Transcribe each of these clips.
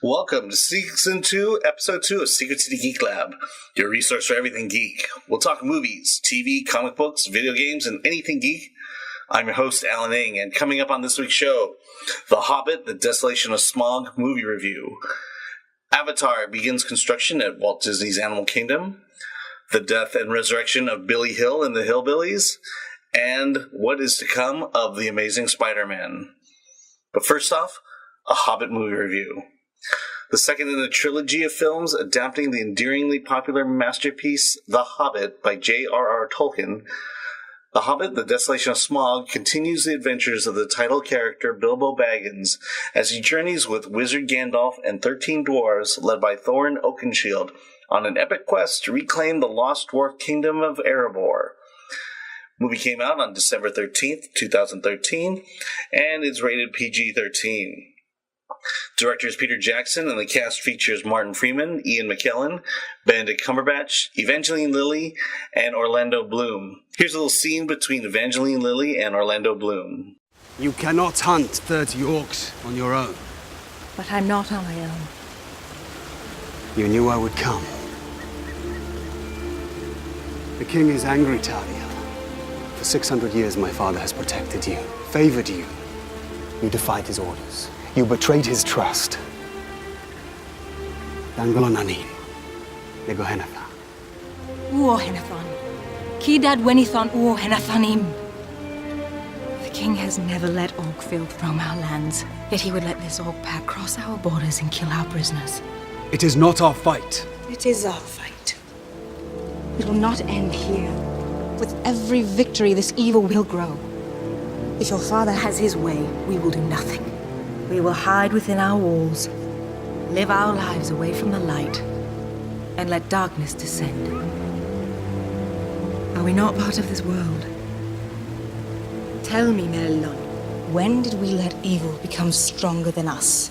Welcome to Season 2, Episode 2 of City Geek Lab, your resource for everything geek. We'll talk movies, TV, comic books, video games, and anything geek. I'm your host, Alan Ng, and coming up on this week's show, The Hobbit, the Desolation of Smaug movie review. Avatar begins construction at Walt Disney's Animal Kingdom. The death and resurrection of Billy Hill and the Hillbillies. And what is to come of The Amazing Spider-Man. But first off, a Hobbit movie review. The second in a trilogy of films adapting the endearingly popular masterpiece The Hobbit by J.R.R. Tolkien, The Hobbit, the Desolation of Smaug continues the adventures of the title character Bilbo Baggins as he journeys with Wizard Gandalf and 13 dwarves led by Thorin Oakenshield on an epic quest to reclaim the lost dwarf kingdom of Erebor. The movie came out on December 13th, 2013, and is rated PG-13. Director is Peter Jackson, and the cast features Martin Freeman, Ian McKellen, Benedict Cumberbatch, Evangeline Lilly, and Orlando Bloom. Here's a little scene between Evangeline Lilly and Orlando Bloom. You cannot hunt 30 orcs on your own. But I'm not on my own. You knew I would come. The king is angry, Talia. For 600 years my father has protected you, favored you. You defied his orders. You betrayed his trust. Dangolonanin, Negohenatha. Uohenathan. Kidad wenithan uohenathanim. The king has never let Orcfield roam our lands, yet he would let this orc pack cross our borders and kill our prisoners. It is not our fight. It is our fight. It will not end here. With every victory, this evil will grow. If your father has his way, we will do nothing. We will hide within our walls, live our lives away from the light, and let darkness descend. Are we not part of this world? Tell me, Merlon, when did we let evil become stronger than us?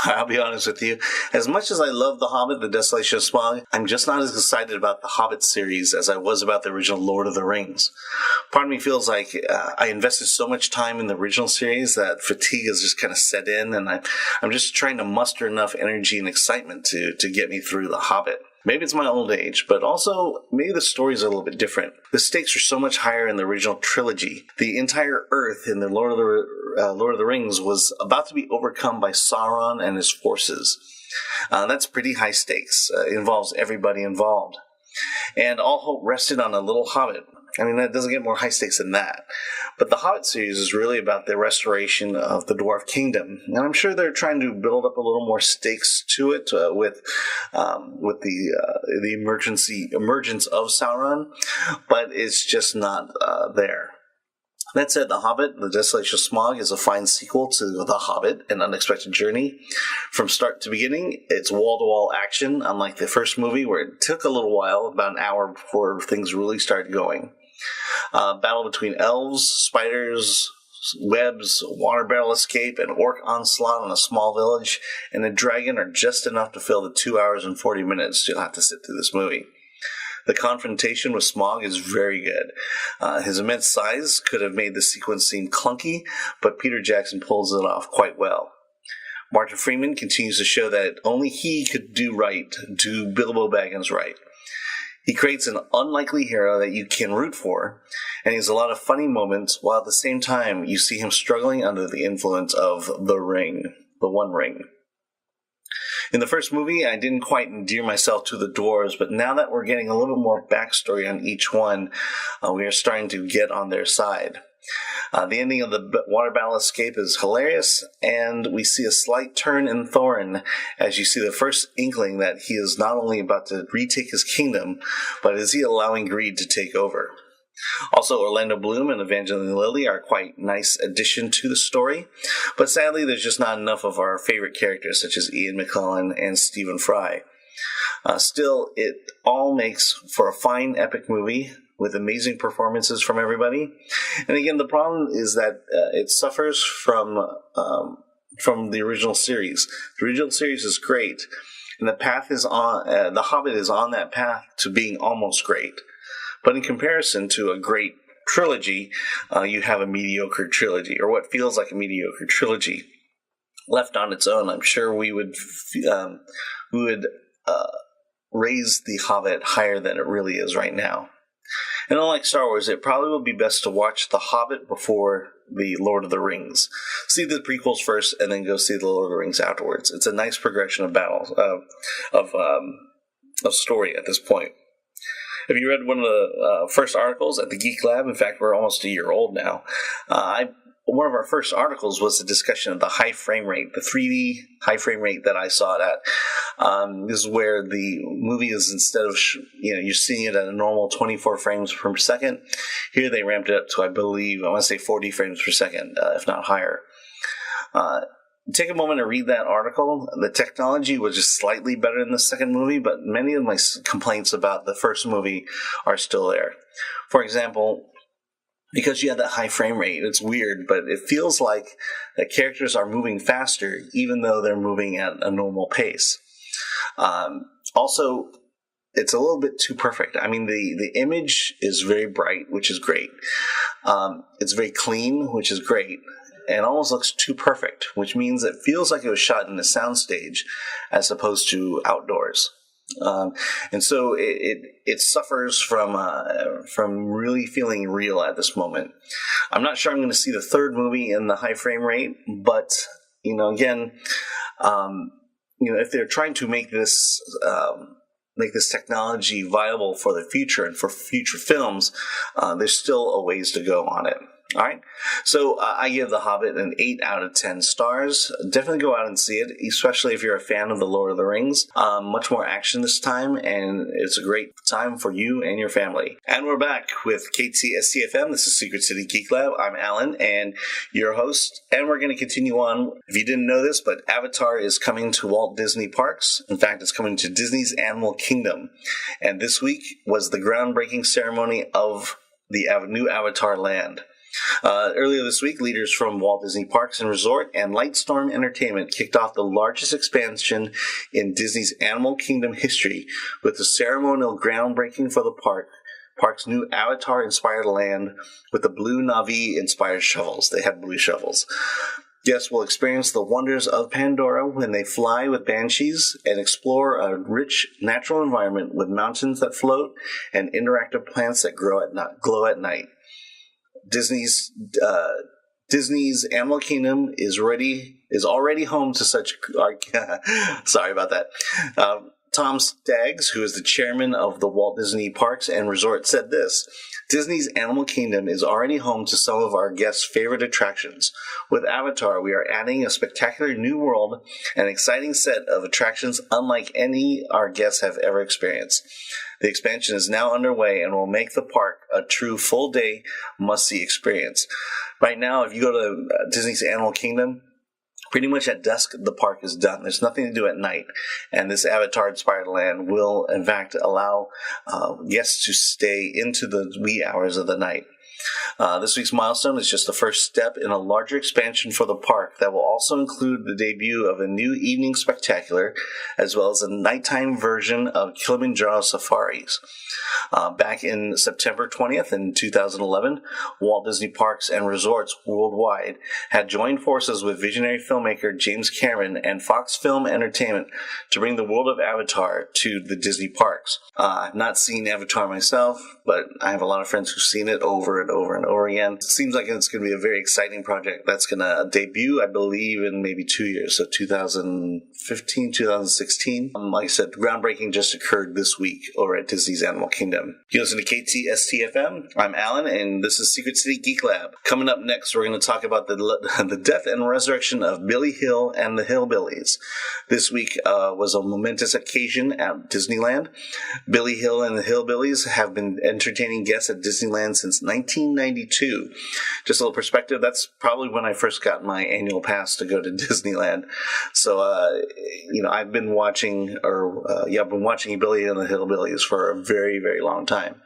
I'll be honest with you, as much as I love The Hobbit, the Desolation of Smaug, I'm just not as excited about the Hobbit series as I was about the original Lord of the Rings. Part of me feels like I invested so much time in the original series that fatigue has just kind of set in, and I'm just trying to muster enough energy and excitement to get me through The Hobbit. Maybe it's my old age, but also maybe the stories are a little bit different. The stakes are so much higher in the original trilogy. The entire Earth in the Lord of the Rings was about to be overcome by Sauron and his forces. That's pretty high stakes. It involves everybody involved. And all hope rested on a little hobbit. I mean, that doesn't get more high stakes than that. But the Hobbit series is really about the restoration of the Dwarf Kingdom. And I'm sure they're trying to build up a little more stakes to it with the emergence of Sauron. But it's just not there. That said, The Hobbit, The Desolation of Smaug is a fine sequel to The Hobbit, An Unexpected Journey. From start to beginning, it's wall-to-wall action, unlike the first movie, where it took a little while, about an hour before things really started going. Battle between elves, spiders, webs, water barrel escape, an orc onslaught on a small village, and a dragon are just enough to fill the 2 hours and 40 minutes you'll have to sit through this movie. The confrontation with Smaug is very good. His immense size could have made the sequence seem clunky, but Peter Jackson pulls it off quite well. Martin Freeman continues to show that only he could do Bilbo Baggins right. He creates an unlikely hero that you can root for, and he has a lot of funny moments, while at the same time you see him struggling under the influence of the One Ring. In the first movie, I didn't quite endear myself to the dwarves, but now that we're getting a little bit more backstory on each one, we are starting to get on their side. The ending of the water battle escape is hilarious, and we see a slight turn in Thorin as you see the first inkling that he is not only about to retake his kingdom, but is he allowing greed to take over. Also, Orlando Bloom and Evangeline Lilly are quite nice addition to the story, but sadly there's just not enough of our favorite characters such as Ian McKellen and Stephen Fry. Still, it all makes for a fine epic movie with amazing performances from everybody. And again, the problem is that it suffers from the original series. The original series is great, and the Hobbit is on that path to being almost great. But in comparison to a great trilogy, you have a mediocre trilogy, or what feels like a mediocre trilogy. left on its own, I'm sure we would raise The Hobbit higher than it really is right now. And unlike Star Wars, it probably would be best to watch The Hobbit before The Lord of the Rings. See the prequels first, and then go see The Lord of the Rings afterwards. It's a nice progression of battles of story at this point. If you read one of the first articles at the Geek Lab, in fact, we're almost a year old now. One of our first articles was a discussion of the high frame rate, the 3D high frame rate that I saw it at. This is where the movie is, instead of, you're seeing it at a normal 24 frames per second. Here they ramped it up to, I want to say 40 frames per second, if not higher. Take a moment to read that article. The technology was just slightly better in the second movie, but many of my complaints about the first movie are still there. For example, because you have that high frame rate, it's weird, but it feels like the characters are moving faster, even though they're moving at a normal pace. Also, it's a little bit too perfect. I mean, the image is very bright, which is great. It's very clean, which is great. And almost looks too perfect, which means it feels like it was shot in a soundstage as opposed to outdoors. And so it suffers from really feeling real at this moment. I'm not sure I'm going to see the third movie in the high frame rate, but again, if they're trying to make this technology viable for the future and for future films, there's still a ways to go on it. All right, so I give The Hobbit an 8 out of 10 stars. Definitely go out and see it, especially if you're a fan of The Lord of the Rings. Much more action this time, and it's a great time for you and your family. And we're back with KTSTFM. This is Secret City Geek Lab. I'm Alan, and your host, and we're going to continue on. If you didn't know this, but Avatar is coming to Walt Disney Parks. In fact, it's coming to Disney's Animal Kingdom. And this week was the groundbreaking ceremony of the new Avatar land. Earlier this week, leaders from Walt Disney Parks and Resort and Lightstorm Entertainment kicked off the largest expansion in Disney's Animal Kingdom history with the ceremonial groundbreaking for the park's new Avatar-inspired land with the blue Na'vi-inspired shovels. They have blue shovels. Guests will experience the wonders of Pandora when they fly with banshees and explore a rich natural environment with mountains that float and interactive plants that glow at night. Disney's Animal Kingdom is already home to such. Sorry about that. Tom Staggs, who is the chairman of the Walt Disney Parks and Resort, said this: Disney's Animal Kingdom is already home to some of our guests' favorite attractions. With Avatar, we are adding a spectacular new world and exciting set of attractions unlike any our guests have ever experienced. The expansion is now underway and will make the park a true full-day must-see experience. Right now, if you go to Disney's Animal Kingdom, pretty much at dusk, the park is done. There's nothing to do at night. And this Avatar-inspired land will, in fact, allow guests to stay into the wee hours of the night. This week's milestone is just the first step in a larger expansion for the park that will also include the debut of a new evening spectacular, as well as a nighttime version of Kilimanjaro safaris. Back in September 20th in 2011, Walt Disney Parks and Resorts worldwide had joined forces with visionary filmmaker James Cameron and Fox Film Entertainment to bring the world of Avatar to the Disney parks. I've not seen Avatar myself, but I have a lot of friends who've seen it over and over and over again. It seems like it's going to be a very exciting project that's going to debut, I believe, in maybe 2 years, so 2015, 2016. Like I said, groundbreaking just occurred this week over at Disney's Animal Kingdom. You listen to KTSTFM. I'm Alan, and this is Secret City Geek Lab. Coming up next, we're going to talk about the death and resurrection of Billy Hill and the Hillbillies. This week was a momentous occasion at Disneyland. Billy Hill and the Hillbillies have been entertaining guests at Disneyland since 1992. Just a little perspective, that's probably when I first got my annual pass to go to Disneyland. So, I've been watching Billy and the Hillbillies for a very, very long time.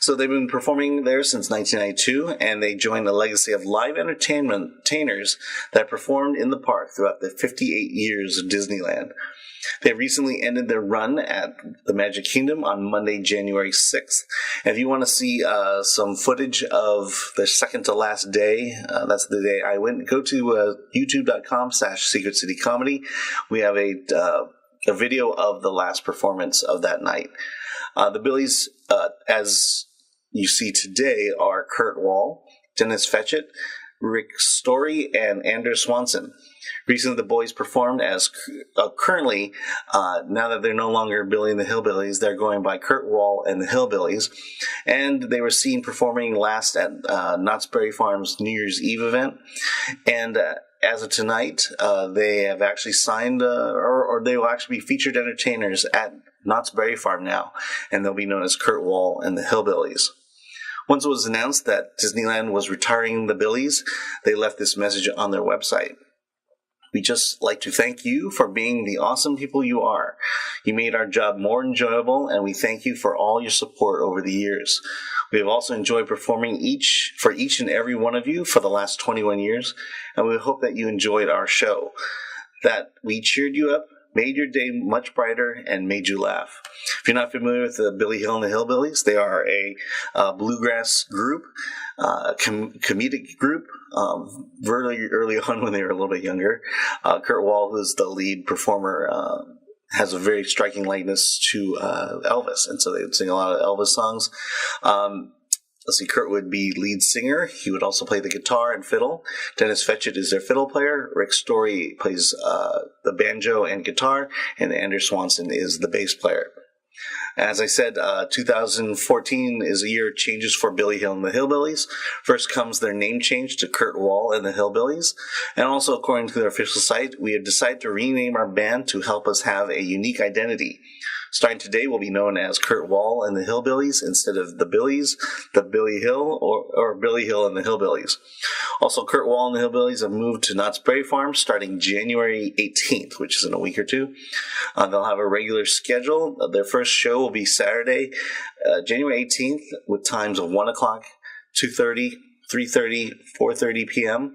So they've been performing there since 1992, and they joined a legacy of live entertainers that performed in the park throughout the 58 years of Disneyland. They recently ended their run at the Magic Kingdom on Monday, January 6th. And if you want to see some footage of their second to last day, that's the day I went, go to youtube.com/Secret City Comedy. We have a video of the last performance of that night. The Billies, as you see today, are Kurt Wall, Dennis Fetchit, Rick Story, and Anders Swanson. Recently, the boys performed as currently, now that they're no longer Billy and the Hillbillies, they're going by Kurt Wall and the Hillbillies. And they were seen performing last at Knott's Berry Farm's New Year's Eve event. And as of tonight, they have actually signed, or they will actually be featured entertainers at Knott's Berry Farm now. And they'll be known as Kurt Wall and the Hillbillies. Once it was announced that Disneyland was retiring the Billies, they left this message on their website. We just like to thank you for being the awesome people you are. You made our job more enjoyable, and we thank you for all your support over the years. We have also enjoyed performing for each and every one of you for the last 21 years, and we hope that you enjoyed our show, that we cheered you up, made your day much brighter, and made you laugh. If you're not familiar with the Billy Hill and the Hillbillies, they are a bluegrass group, comedic group, very early on when they were a little bit younger. Kurt Wall, who's the lead performer, has a very striking likeness to Elvis, and so they would sing a lot of Elvis songs. Let's see, Kurt would be lead singer. He would also play the guitar and fiddle. Dennis Fetchit is their fiddle player. Rick Story plays the banjo and guitar. And Anders Swanson is the bass player. As I said, 2014 is a year of changes for Billy Hill and the Hillbillies. First comes their name change to Kurt Wall and the Hillbillies. And also, according to their official site, we have decided to rename our band to help us have a unique identity. Starting today, we'll be known as Kurt Wall and the Hillbillies instead of the Billies, the Billy Hill, or Billy Hill and the Hillbillies. Also, Kurt Wall and the Hillbillies have moved to Knott's Berry Farm starting January 18th, which is in a week or two. They'll have a regular schedule. Their first show will be Saturday, January 18th, with times of 1 o'clock, 2:30, 3:30, 4:30 p.m.,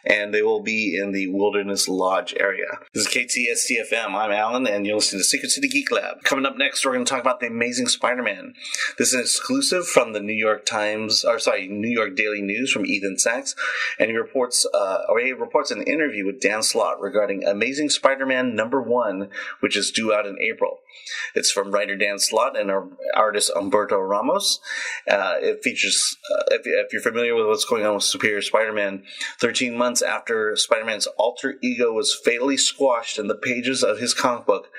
and they will be in the Wilderness Lodge area. This is KTSTFM. I'm Alan, and you're listening to Secret City Geek Lab. Coming up next, we're going to talk about The Amazing Spider-Man. This is an exclusive from the New York Daily News from Ethan Sachs, and he reports an interview with Dan Slott regarding Amazing Spider-Man #1, which is due out in April. It's from writer Dan Slott and artist Humberto Ramos. It features, if you're familiar with what's going on with Superior Spider-Man, 13 months after Spider-Man's alter ego was fatally squashed in the pages of his comic book,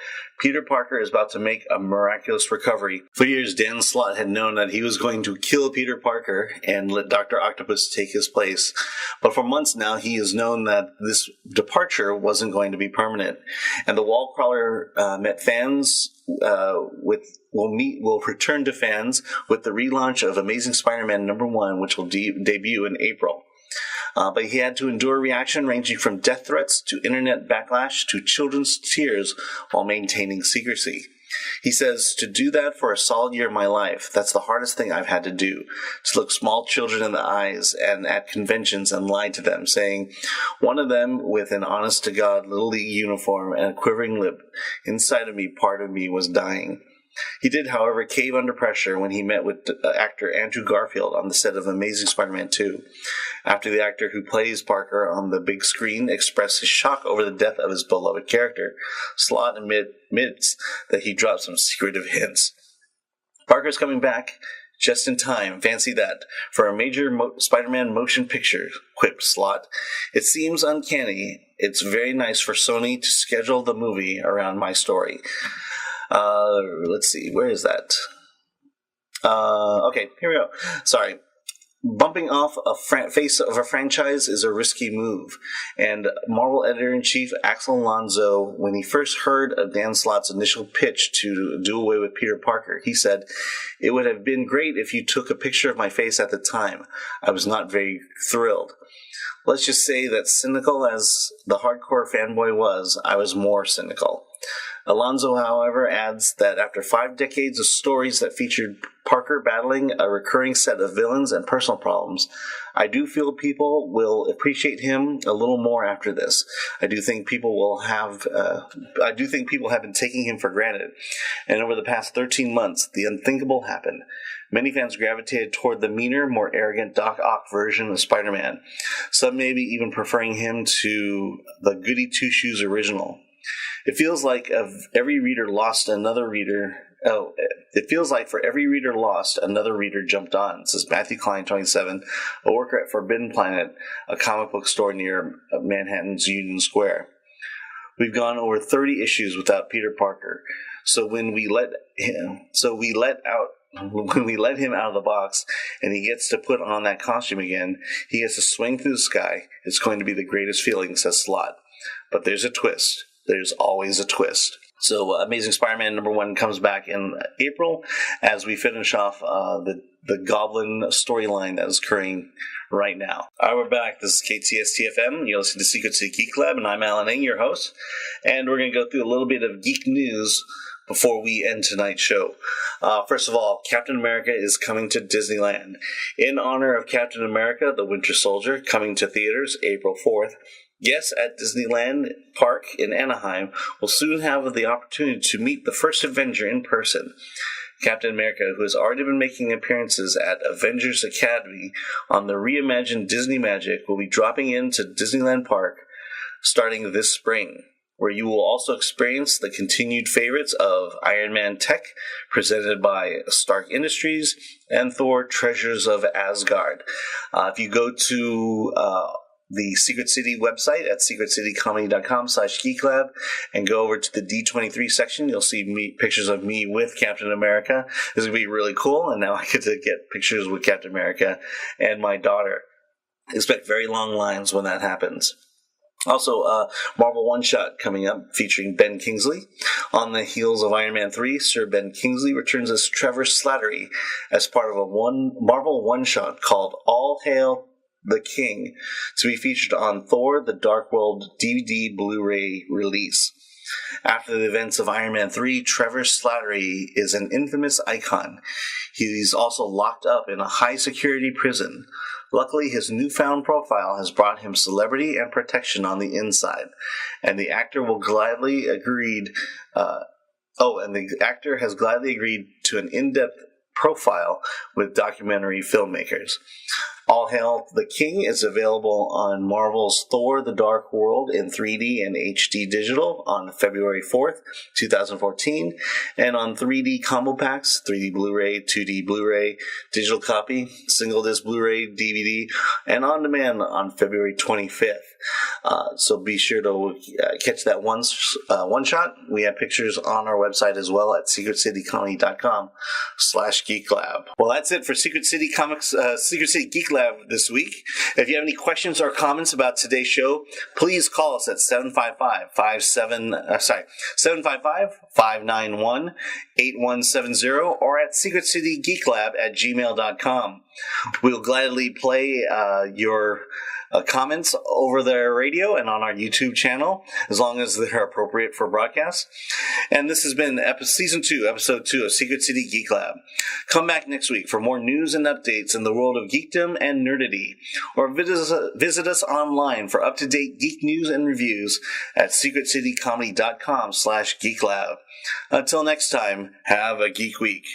Peter Parker is about to make a miraculous recovery. For years, Dan Slott had known that he was going to kill Peter Parker and let Dr. Octopus take his place. But for months now, he has known that this departure wasn't going to be permanent. And the wall crawler met fans will return to fans with the relaunch of Amazing Spider-Man #1, which will debut in April. But he had to endure reaction ranging from death threats to internet backlash to children's tears while maintaining secrecy. He says, to do that for a solid year of my life, that's the hardest thing I've had to do, to look small children in the eyes and at conventions and lie to them, saying, one of them with an honest-to-God Little League uniform and a quivering lip, inside of me, part of me was dying. He did, however, cave under pressure when he met with actor Andrew Garfield on the set of Amazing Spider-Man 2. After the actor who plays Parker on the big screen expressed his shock over the death of his beloved character, Slott admits that he dropped some secretive hints. Parker's coming back just in time, fancy that, for a major Spider-Man motion picture, quipped Slott. It seems uncanny. It's very nice for Sony to schedule the movie around my story. Let's see, where is that? Okay, here we go. Sorry. Bumping off a face of a franchise is a risky move, and Marvel editor-in-chief Axel Alonso, when he first heard of Dan Slott's initial pitch to do away with Peter Parker, he said, "It would have been great if you took a picture of my face at the time. I was not very thrilled." Let's just say that cynical as the hardcore fanboy was, I was more cynical. Alonso, however, adds that after 5 decades of stories that featured Parker battling a recurring set of villains and personal problems, I do feel people will appreciate him a little more after this. I do think people have been taking him for granted, and over the past 13 months, the unthinkable happened. Many fans gravitated toward the meaner, more arrogant Doc Ock version of Spider-Man. Some maybe even preferring him to the Goody Two-Shoes original. It feels like for every reader lost, another reader jumped on, says Matthew Klein, 27, a worker at Forbidden Planet, a comic book store near Manhattan's Union Square. We've gone over 30 issues without Peter Parker, so when we let him out of the box and he gets to put on that costume again, he gets to swing through the sky. It's going to be the greatest feeling, says Slott. But there's a twist. There's always a twist. So Amazing Spider-Man #1 comes back in April as we finish off the Goblin storyline that is occurring right now. All right, we're back. This is KTSTFM. You're listening to Secret City Geek Lab, and I'm Alan Ng, your host. And we're going to go through a little bit of geek news before we end tonight's show. First of all, Captain America is coming to Disneyland. In honor of Captain America, the Winter Soldier, coming to theaters April 4th, guests at Disneyland Park in Anaheim will soon have the opportunity to meet the first Avenger in person. Captain America, who has already been making appearances at Avengers Academy on the reimagined Disney Magic, will be dropping into Disneyland Park starting this spring, where you will also experience the continued favorites of Iron Man Tech, presented by Stark Industries, and Thor Treasures of Asgard. If you go to the Secret City website at secretcitycomedy.com/geeklab and go over to the D23 section, you'll see pictures of me with Captain America. This is going to be really cool, and now I get to get pictures with Captain America and my daughter. Expect very long lines when that happens. Also, Marvel One-Shot coming up featuring Ben Kingsley. On the heels of Iron Man 3, Sir Ben Kingsley returns as Trevor Slattery as part of a Marvel One-Shot called All Hail the King, to be featured on Thor: The Dark World DVD Blu-ray release. After the events of Iron Man 3, Trevor Slattery is an infamous icon. He's also locked up in a high-security prison. Luckily, his newfound profile has brought him celebrity and protection on the inside, and the actor has gladly agreed to an in-depth profile with documentary filmmakers. All Hail the King is available on Marvel's Thor: The Dark World in 3D and HD digital on February 4th, 2014, and on 3D combo packs, 3D Blu-ray, 2D Blu-ray, digital copy, single disc Blu-ray, DVD, and on demand on February 25th. So be sure to catch that one shot. We have pictures on our website as well at secretcitycomedy.com/geeklab. Well, that's it for Secret City Geek Lab this week. If you have any questions or comments about today's show, please call us at 755-591-8170 or at secretcitygeeklab@gmail.com. We'll gladly play your comments over the radio and on our YouTube channel, as long as they're appropriate for broadcast. And this has been Season 2, Episode 2 of Secret City Geek Lab. Come back next week for more news and updates in the world of geekdom and nerdity, or visit us online for up-to-date geek news and reviews at secretcitycomedy.com/geeklab. Until next time, have a geek week.